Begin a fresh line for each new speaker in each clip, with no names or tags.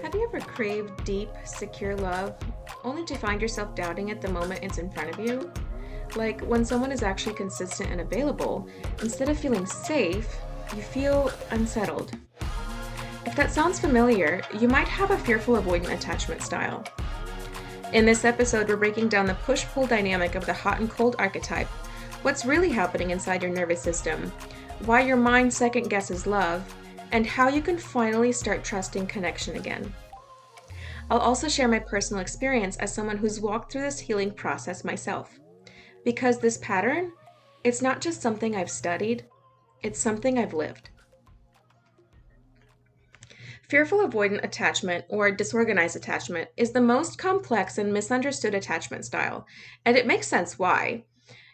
Have you ever craved deep, secure love, only to find yourself doubting it the moment it's in front of you? Like when someone is actually consistent and available, instead of feeling safe, you feel unsettled. If that sounds familiar, you might have a fearful avoidant attachment style. In this episode, we're breaking down the push pull dynamic of the hot and cold archetype, what's really happening inside your nervous system, why your mind second guesses love, and how you can finally start trusting connection again. I'll also share my personal experience as someone who's walked through this healing process myself. Because this pattern, it's not just something I've studied, it's something I've lived. Fearful avoidant attachment, or disorganized attachment, is the most complex and misunderstood attachment style, and it makes sense why.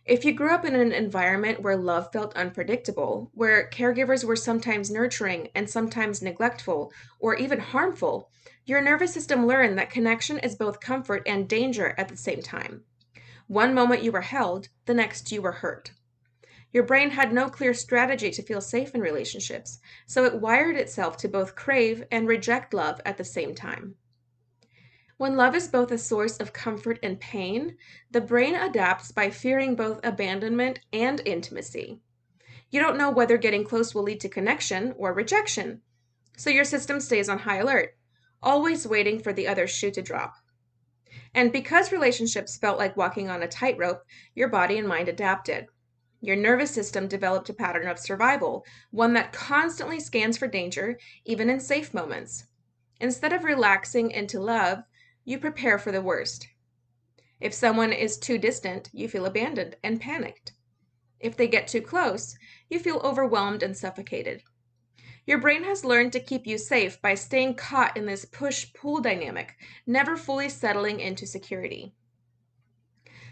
If you grew up in an environment where love felt unpredictable, where caregivers were sometimes nurturing and sometimes neglectful or even harmful, your nervous system learned that connection is both comfort and danger at the same time. One moment you were held, the next you were hurt. Your brain had no clear strategy to feel safe in relationships, so it wired itself to both crave and reject love at the same time. When love is both a source of comfort and pain, the brain adapts by fearing both abandonment and intimacy. You don't know whether getting close will lead to connection or rejection, so your system stays on high alert, always waiting for the other shoe to drop. And because relationships felt like walking on a tightrope, your body and mind adapted. Your nervous system developed a pattern of survival, one that constantly scans for danger, even in safe moments. Instead of relaxing into love, you prepare for the worst. If someone is too distant, you feel abandoned and panicked. If they get too close, you feel overwhelmed and suffocated. Your brain has learned to keep you safe by staying caught in this push-pull dynamic, never fully settling into security.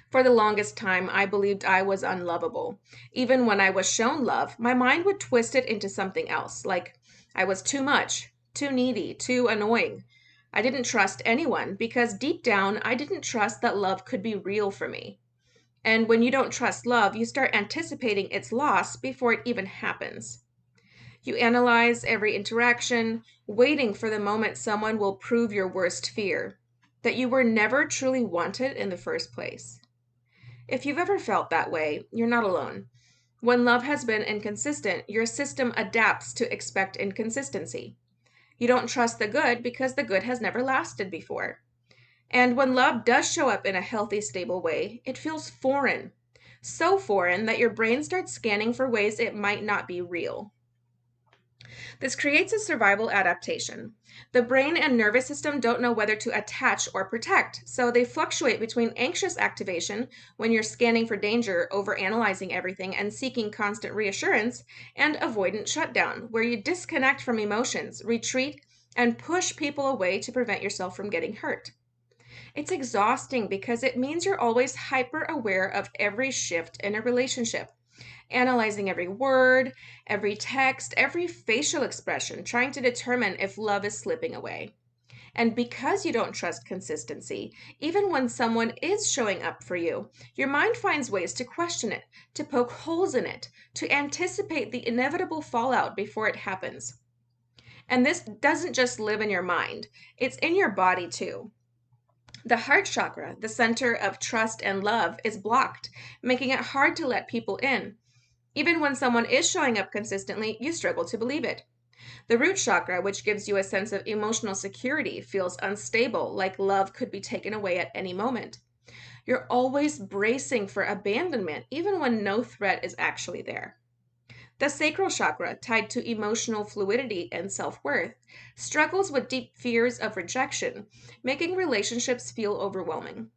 For the longest time, I believed I was unlovable. Even when I was shown love, my mind would twist it into something else, like I was too much, too needy, too annoying. I didn't trust anyone because deep down, I didn't trust that love could be real for me. And when you don't trust love, you start anticipating its loss before it even happens. You analyze every interaction, waiting for the moment someone will prove your worst fear, that you were never truly wanted in the first place. If you've ever felt that way, you're not alone. When love has been inconsistent, your system adapts to expect inconsistency. You don't trust the good because the good has never lasted before. And when love does show up in a healthy, stable way, it feels foreign. So foreign that your brain starts scanning for ways it might not be real. This creates a survival adaptation. The brain and nervous system don't know whether to attach or protect, so they fluctuate between anxious activation, when you're scanning for danger, overanalyzing everything, and seeking constant reassurance, and avoidant shutdown, where you disconnect from emotions, retreat, and push people away to prevent yourself from getting hurt. It's exhausting because it means you're always hyper aware of every shift in a relationship, analyzing every word, every text, every facial expression, trying to determine if love is slipping away. And because you don't trust consistency, even when someone is showing up for you, your mind finds ways to question it, to poke holes in it, to anticipate the inevitable fallout before it happens. And this doesn't just live in your mind, it's in your body too. The heart chakra, the center of trust and love, is blocked, making it hard to let people in. Even when someone is showing up consistently, you struggle to believe it. The root chakra, which gives you a sense of emotional security, feels unstable, like love could be taken away at any moment. You're always bracing for abandonment, even when no threat is actually there. The sacral chakra, tied to emotional fluidity and self worth, struggles with deep fears of rejection, making relationships feel overwhelming.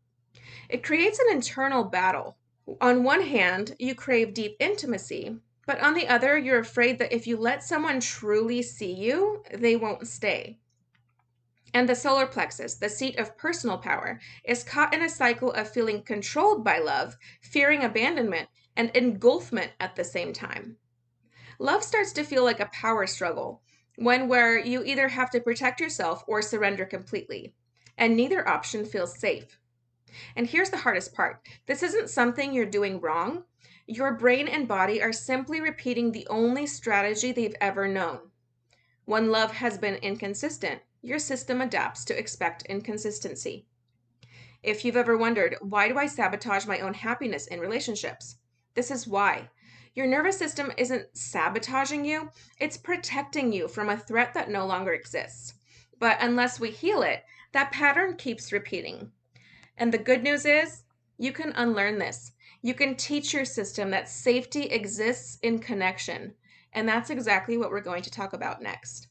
It creates an internal battle. On one hand, you crave deep intimacy, but on the other, you're afraid that if you let someone truly see you, they won't stay. And the solar plexus, the seat of personal power, is caught in a cycle of feeling controlled by love, fearing abandonment, and engulfment at the same time. Love starts to feel like a power struggle, one where you either have to protect yourself or surrender completely, and neither option feels safe. And here's the hardest part. This isn't something you're doing wrong. Your brain and body are simply repeating the only strategy they've ever known. When love has been inconsistent, your system adapts to expect inconsistency. If you've ever wondered, why do I sabotage my own happiness in relationships? This is why. Your nervous system isn't sabotaging you, it's protecting you from a threat that no longer exists. But unless we heal it, that pattern keeps repeating. And the good news is, you can unlearn this. You can teach your system that safety exists in connection. And that's exactly what we're going to talk about next.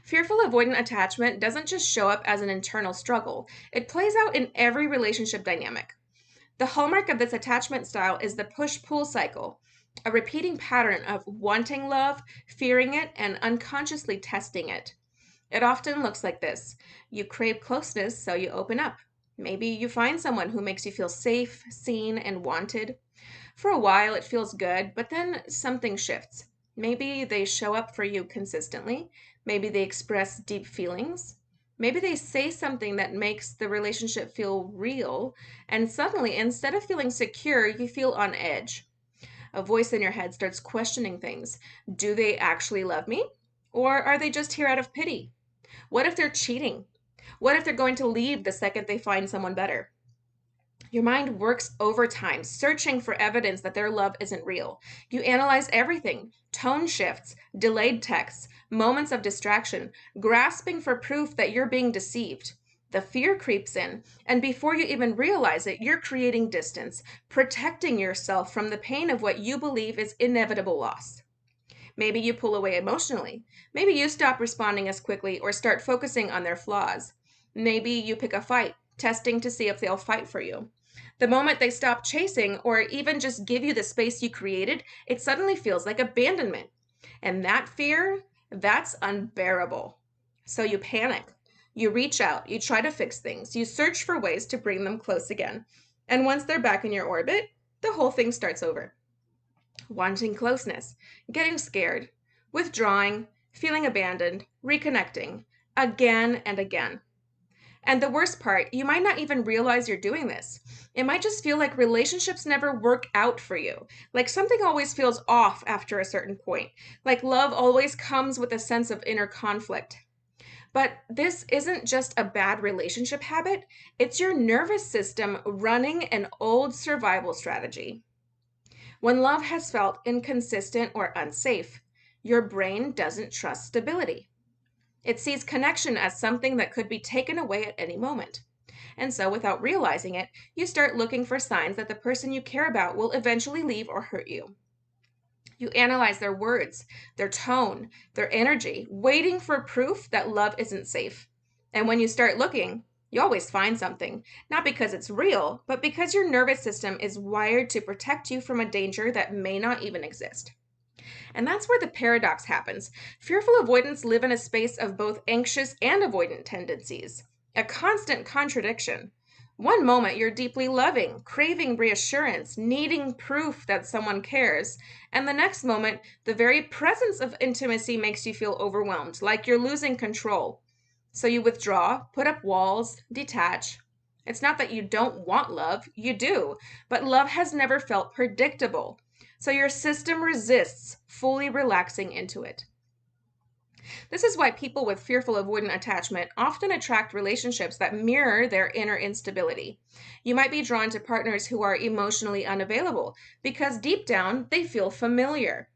Fearful avoidant attachment doesn't just show up as an internal struggle, it plays out in every relationship dynamic. The hallmark of this attachment style is the push-pull cycle, a repeating pattern of wanting love, fearing it, and unconsciously testing it. It often looks like this. You crave closeness, so you open up. Maybe you find someone who makes you feel safe, seen, and wanted. For a while, it feels good, but then something shifts. Maybe they show up for you consistently. Maybe they express deep feelings. Maybe they say something that makes the relationship feel real. And suddenly, instead of feeling secure, you feel on edge. A voice in your head starts questioning things. Do they actually love me? Or are they just here out of pity? What if they're cheating? What if they're going to leave the second they find someone better? Your mind works overtime, searching for evidence that their love isn't real. You analyze everything: tone shifts, delayed texts, moments of distraction, grasping for proof that you're being deceived. The fear creeps in, and before you even realize it, you're creating distance, protecting yourself from the pain of what you believe is inevitable loss. Maybe you pull away emotionally. Maybe you stop responding as quickly or start focusing on their flaws. Maybe you pick a fight, testing to see if they'll fight for you. The moment they stop chasing or even just give you the space you created, it suddenly feels like abandonment. And that fear, that's unbearable. So you panic. You reach out, you try to fix things, you search for ways to bring them close again. And once they're back in your orbit, the whole thing starts over. Wanting closeness, getting scared, withdrawing, feeling abandoned, reconnecting, again and again. And the worst part, you might not even realize you're doing this. It might just feel like relationships never work out for you, like something always feels off after a certain point, like love always comes with a sense of inner conflict. But this isn't just a bad relationship habit, it's your nervous system running an old survival strategy. When love has felt inconsistent or unsafe, your brain doesn't trust stability. It sees connection as something that could be taken away at any moment. And so, without realizing it, you start looking for signs that the person you care about will eventually leave or hurt you. You analyze their words, their tone, their energy, waiting for proof that love isn't safe. And when you start looking, you always find something, not because it's real, but because your nervous system is wired to protect you from a danger that may not even exist. And that's where the paradox happens. Fearful avoidants live in a space of both anxious and avoidant tendencies, a constant contradiction. One moment you're deeply loving, craving reassurance, needing proof that someone cares, and the next moment, the very presence of intimacy makes you feel overwhelmed, like you're losing control. So you withdraw, put up walls, detach. It's not that you don't want love, you do, but love has never felt predictable. So your system resists fully relaxing into it. This is why people with fearful avoidant attachment often attract relationships that mirror their inner instability. You might be drawn to partners who are emotionally unavailable because deep down they feel familiar.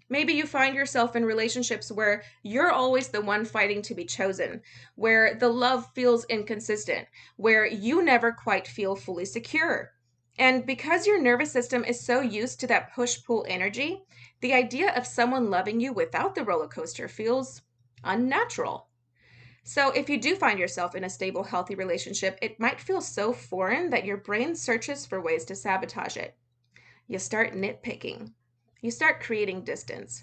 Maybe you find yourself in relationships where you're always the one fighting to be chosen, where the love feels inconsistent, where you never quite feel fully secure. And because your nervous system is so used to that push-pull energy, the idea of someone loving you without the roller coaster feels unnatural. So if you do find yourself in a stable, healthy relationship, it might feel so foreign that your brain searches for ways to sabotage it. You start nitpicking. You start creating distance.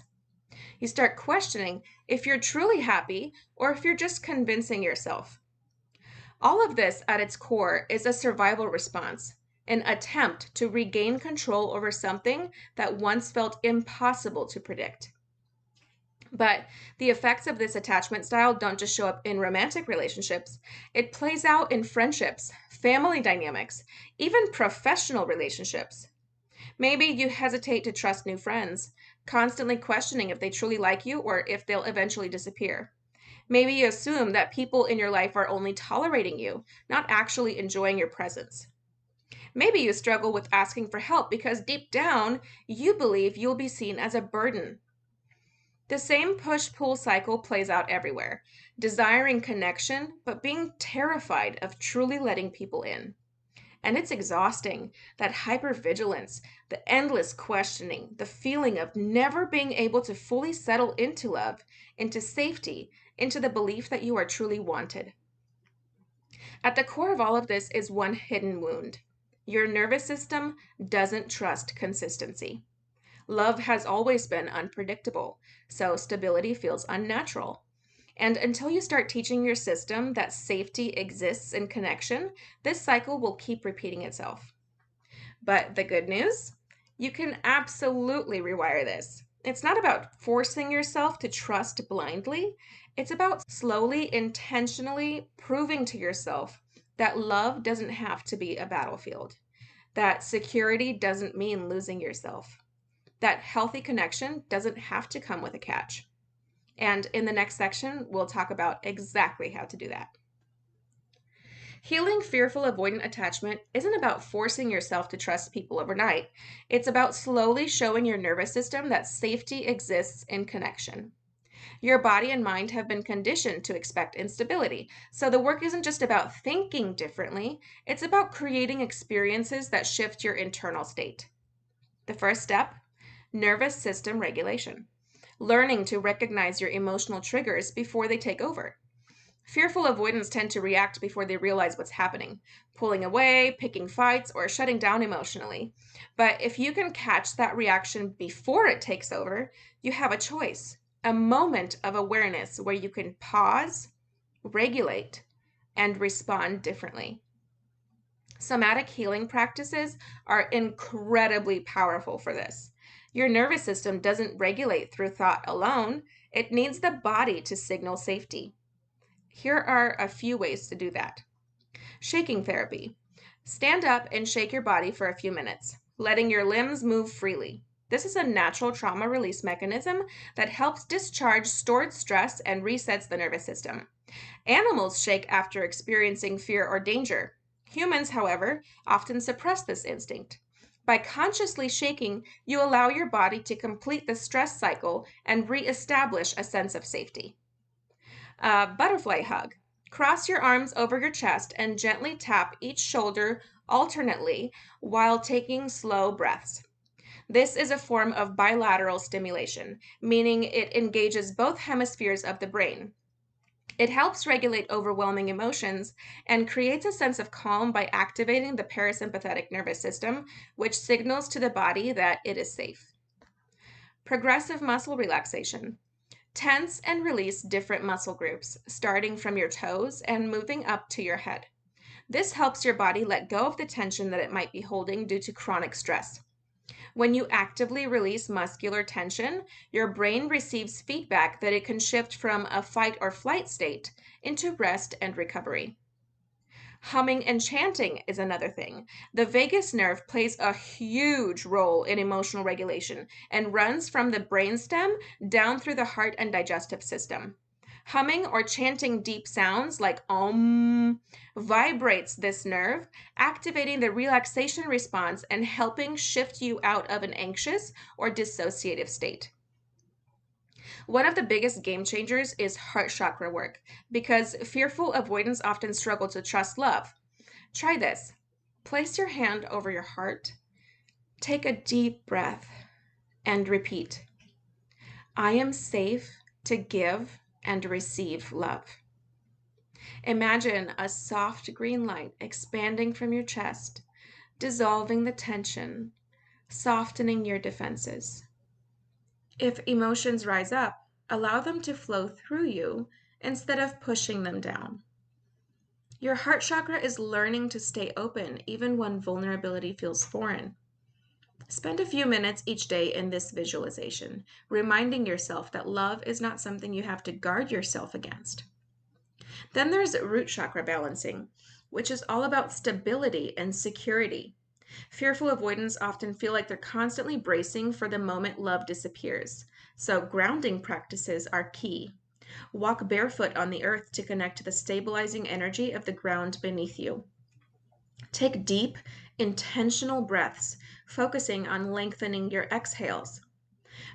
You start questioning if you're truly happy or if you're just convincing yourself. All of this at its core is a survival response, an attempt to regain control over something that once felt impossible to predict. But the effects of this attachment style don't just show up in romantic relationships. It plays out in friendships, family dynamics, even professional relationships. Maybe you hesitate to trust new friends, constantly questioning if they truly like you or if they'll eventually disappear. Maybe you assume that people in your life are only tolerating you, not actually enjoying your presence. Maybe you struggle with asking for help because deep down, you believe you'll be seen as a burden. The same push pull cycle plays out everywhere, desiring connection, but being terrified of truly letting people in. And it's exhausting, that hypervigilance, the endless questioning, the feeling of never being able to fully settle into love, into safety, into the belief that you are truly wanted. At the core of all of this is one hidden wound. Your nervous system doesn't trust consistency. Love has always been unpredictable, so stability feels unnatural. And until you start teaching your system that safety exists in connection, this cycle will keep repeating itself. But the good news? You can absolutely rewire this. It's not about forcing yourself to trust blindly. It's about slowly, intentionally proving to yourself that love doesn't have to be a battlefield, that security doesn't mean losing yourself, that healthy connection doesn't have to come with a catch. And in the next section, we'll talk about exactly how to do that. Healing fearful avoidant attachment isn't about forcing yourself to trust people overnight. It's about slowly showing your nervous system that safety exists in connection. Your body and mind have been conditioned to expect instability. So the work isn't just about thinking differently, it's about creating experiences that shift your internal state. The first step: nervous system regulation. Learning to recognize your emotional triggers before they take over. Fearful avoidants tend to react before they realize what's happening, pulling away, picking fights, or shutting down emotionally. But if you can catch that reaction before it takes over, you have a choice, a moment of awareness where you can pause, regulate, and respond differently. Somatic healing practices are incredibly powerful for this. Your nervous system doesn't regulate through thought alone, it needs the body to signal safety. Here are a few ways to do that. Shaking therapy. Stand up and shake your body for a few minutes, letting your limbs move freely. This is a natural trauma release mechanism that helps discharge stored stress and resets the nervous system. Animals shake after experiencing fear or danger. Humans, however, often suppress this instinct. By consciously shaking, you allow your body to complete the stress cycle and reestablish a sense of safety. Butterfly hug. Cross your arms over your chest and gently tap each shoulder alternately while taking slow breaths. This is a form of bilateral stimulation, meaning it engages both hemispheres of the brain. It helps regulate overwhelming emotions and creates a sense of calm by activating the parasympathetic nervous system, which signals to the body that it is safe. Progressive muscle relaxation. Tense and release different muscle groups, starting from your toes and moving up to your head. This helps your body let go of the tension that it might be holding due to chronic stress. When you actively release muscular tension, your brain receives feedback that it can shift from a fight or flight state into rest and recovery. Humming and chanting is another thing. The vagus nerve plays a huge role in emotional regulation and runs from the brainstem down through the heart and digestive system. Humming or chanting deep sounds like om vibrates this nerve, activating the relaxation response and helping shift you out of an anxious or dissociative state. One of the biggest game changers is heart chakra work because fearful avoidants often struggle to trust love. Try this. Place your hand over your heart, take a deep breath, and repeat, I am safe to give and receive love. Imagine a soft green light expanding from your chest, dissolving the tension, softening your defenses. If emotions rise up, allow them to flow through you instead of pushing them down. Your heart chakra is learning to stay open even when vulnerability feels foreign. Spend a few minutes each day in this visualization, reminding yourself that love is not something you have to guard yourself against. Then there's root chakra balancing, which is all about stability and security. Fearful avoidants often feel like they're constantly bracing for the moment love disappears, so grounding practices are key. Walk barefoot on the earth to connect to the stabilizing energy of the ground beneath you. Take deep, intentional breaths, focusing on lengthening your exhales.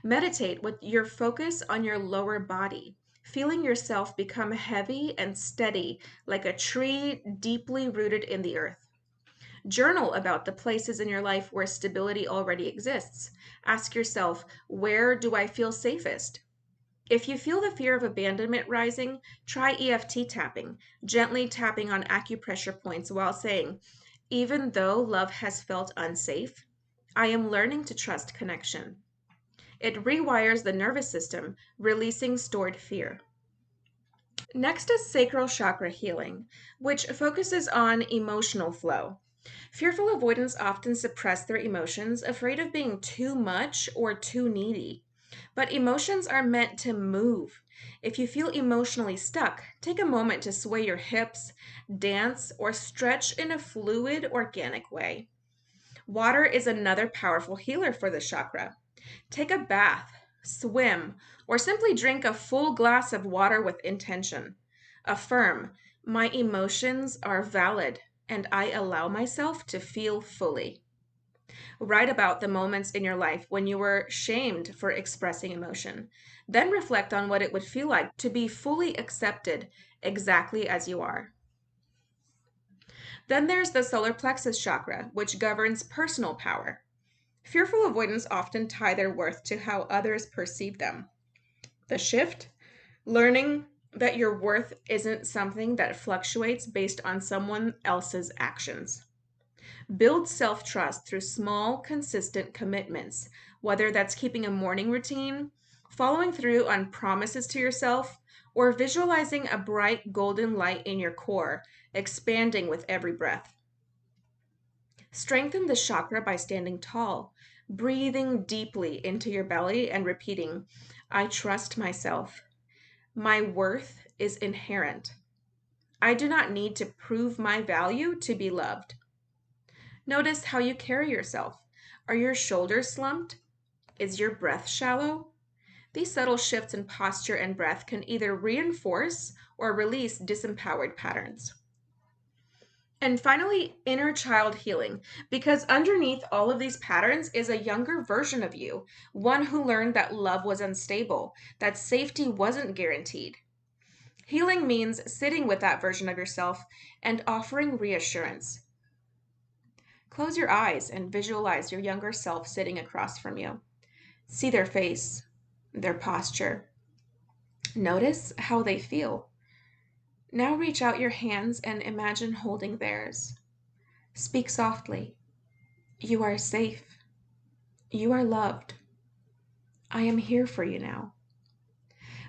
Meditate with your focus on your lower body, feeling yourself become heavy and steady like a tree deeply rooted in the earth. Journal about the places in your life where stability already exists. Ask yourself, where do I feel safest? If you feel the fear of abandonment rising, try EFT tapping, gently tapping on acupressure points while saying, even though love has felt unsafe, I am learning to trust connection. It rewires the nervous system, releasing stored fear. Next is sacral chakra healing, which focuses on emotional flow. Fearful avoidants often suppress their emotions, afraid of being too much or too needy. But emotions are meant to move. If you feel emotionally stuck, take a moment to sway your hips, dance, or stretch in a fluid, organic way. Water is another powerful healer for the chakra. Take a bath, swim, or simply drink a full glass of water with intention. Affirm, my emotions are valid and I allow myself to feel fully. Write about the moments in your life when you were shamed for expressing emotion. Then reflect on what it would feel like to be fully accepted exactly as you are. Then there's the solar plexus chakra, which governs personal power. Fearful avoidants often tie their worth to how others perceive them. The shift, learning that your worth isn't something that fluctuates based on someone else's actions. Build self trust through small, consistent commitments, whether that's keeping a morning routine, following through on promises to yourself, or visualizing a bright golden light in your core, expanding with every breath. Strengthen the chakra by standing tall, breathing deeply into your belly and repeating, I trust myself. My worth is inherent. I do not need to prove my value to be loved. Notice how you carry yourself. Are your shoulders slumped? Is your breath shallow? These subtle shifts in posture and breath can either reinforce or release disempowered patterns. And finally, inner child healing, because underneath all of these patterns is a younger version of you, one who learned that love was unstable, that safety wasn't guaranteed. Healing means sitting with that version of yourself and offering reassurance. Close your eyes and visualize your younger self sitting across from you. See their face, their posture. Notice how they feel. Now reach out your hands and imagine holding theirs. Speak softly. You are safe. You are loved. I am here for you now.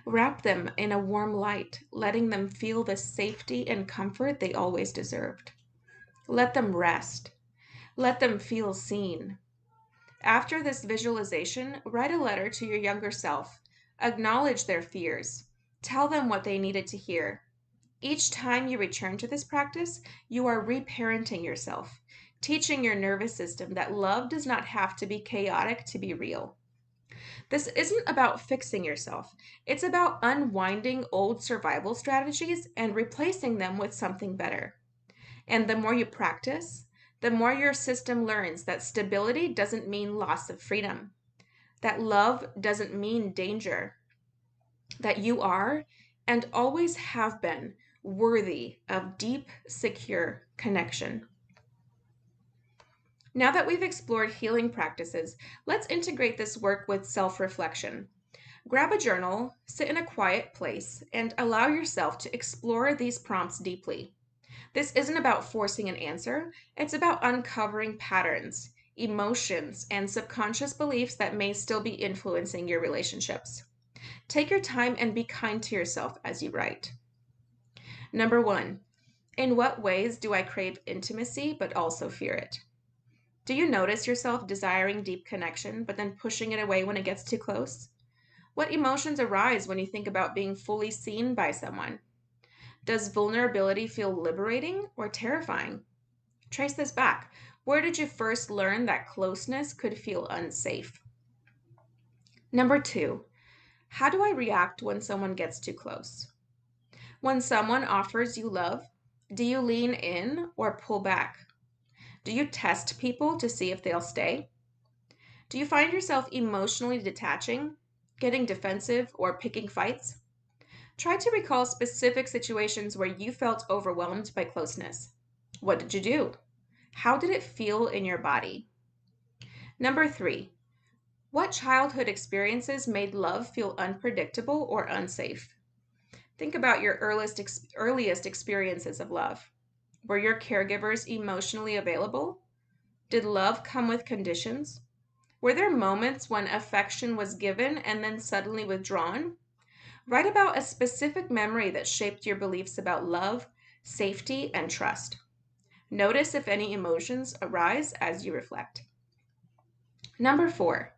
Wrap them in a warm light, letting them feel the safety and comfort they always deserved. Let them rest. Let them feel seen. After this visualization, write a letter to your younger self. Acknowledge their fears. Tell them what they needed to hear. Each time you return to this practice, you are reparenting yourself, teaching your nervous system that love does not have to be chaotic to be real. This isn't about fixing yourself. It's about unwinding old survival strategies and replacing them with something better. And the more you practice, the more your system learns that stability doesn't mean loss of freedom, that love doesn't mean danger, that you are and always have been worthy of deep, secure connection. Now that we've explored healing practices, let's integrate this work with self reflection. Grab a journal, sit in a quiet place, and allow yourself to explore these prompts deeply. This isn't about forcing an answer, it's about uncovering patterns, emotions, and subconscious beliefs that may still be influencing your relationships. Take your time and be kind to yourself as you write. Number one, in what ways do I crave intimacy but also fear it? Do you notice yourself desiring deep connection but then pushing it away when it gets too close? What emotions arise when you think about being fully seen by someone? Does vulnerability feel liberating or terrifying? Trace this back. Where did you first learn that closeness could feel unsafe? Number two, How do I react when someone gets too close? When someone offers you love, do you lean in or pull back? Do you test people to see if they'll stay? Do you find yourself emotionally detaching, getting defensive, or picking fights? Try to recall specific situations where you felt overwhelmed by closeness. What did you do? How did it feel in your body? Number 3, what childhood experiences made love feel unpredictable or unsafe? Think about your earliest experiences of love. Were your caregivers emotionally available? Did love come with conditions? Were there moments when affection was given and then suddenly withdrawn? Write about a specific memory that shaped your beliefs about love, safety, and trust. Notice if any emotions arise as you reflect. Number 4,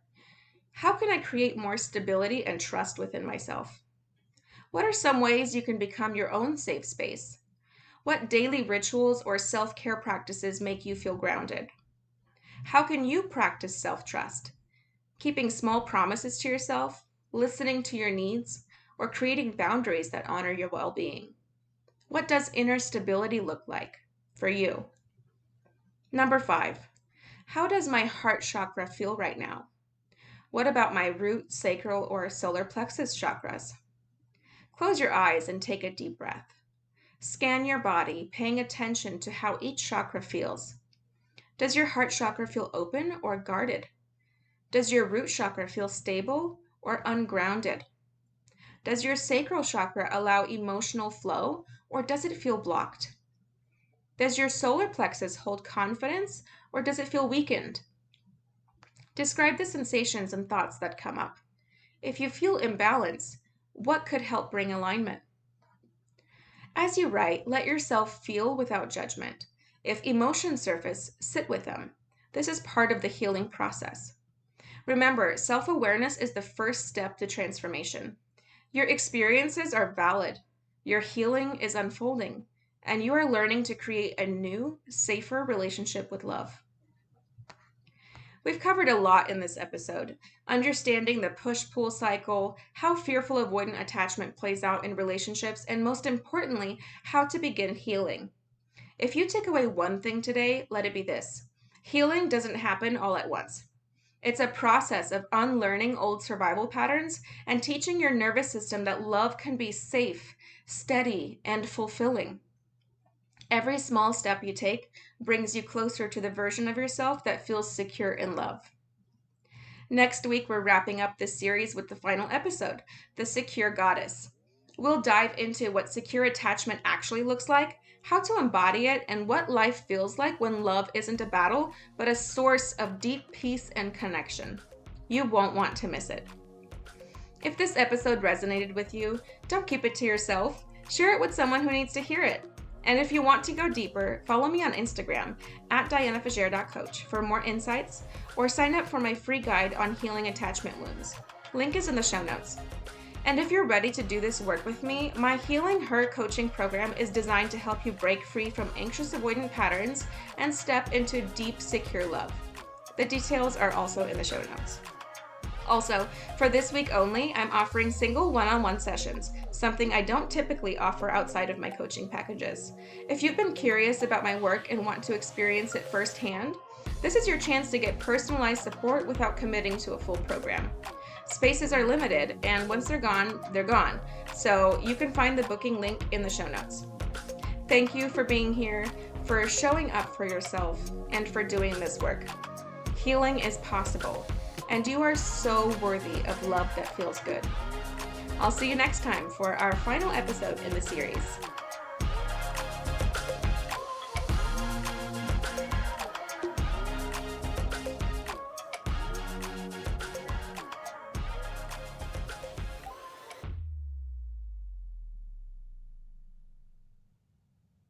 how can I create more stability and trust within myself? What are some ways you can become your own safe space? What daily rituals or self-care practices make you feel grounded? How can you practice self-trust? Keeping small promises to yourself, listening to your needs, or creating boundaries that honor your well-being. What does inner stability look like for you? Number 5, how does my heart chakra feel right now? What about my root, sacral, or solar plexus chakras? Close your eyes and take a deep breath. Scan your body, paying attention to how each chakra feels. Does your heart chakra feel open or guarded? Does your root chakra feel stable or ungrounded? Does your sacral chakra allow emotional flow or does it feel blocked? Does your solar plexus hold confidence or does it feel weakened? Describe the sensations and thoughts that come up. If you feel imbalance, what could help bring alignment? As you write, let yourself feel without judgment. If emotions surface, sit with them. This is part of the healing process. Remember, self-awareness is the first step to transformation. Your experiences are valid. Your healing is unfolding, and you are learning to create a new, safer relationship with love. We've covered a lot in this episode, understanding the push-pull cycle, how fearful avoidant attachment plays out in relationships, and most importantly, how to begin healing. If you take away one thing today, let it be this. Healing doesn't happen all at once. It's a process of unlearning old survival patterns and teaching your nervous system that love can be safe, steady, and fulfilling. Every small step you take brings you closer to the version of yourself that feels secure in love. Next week, we're wrapping up this series with the final episode, The Secure Goddess. We'll dive into what secure attachment actually looks like, how to embody it, and what life feels like when love isn't a battle, but a source of deep peace and connection. You won't want to miss it. If this episode resonated with you, don't keep it to yourself. Share it with someone who needs to hear it. And if you want to go deeper, follow me on Instagram @DianaFager.coach for more insights, or sign up for my free guide on healing attachment wounds. Link is in the show notes. And if you're ready to do this work with me, my Healing Her coaching program is designed to help you break free from anxious avoidant patterns and step into deep, secure love. The details are also in the show notes. Also, for this week only, I'm offering single one-on-one sessions, something I don't typically offer outside of my coaching packages. If you've been curious about my work and want to experience it firsthand, this is your chance to get personalized support without committing to a full program. Spaces are limited, and once they're gone, so you can find the booking link in the show notes. Thank you for being here, for showing up for yourself, and for doing this work. Healing is possible, and you are so worthy of love that feels good. I'll see you next time for our final episode in the series.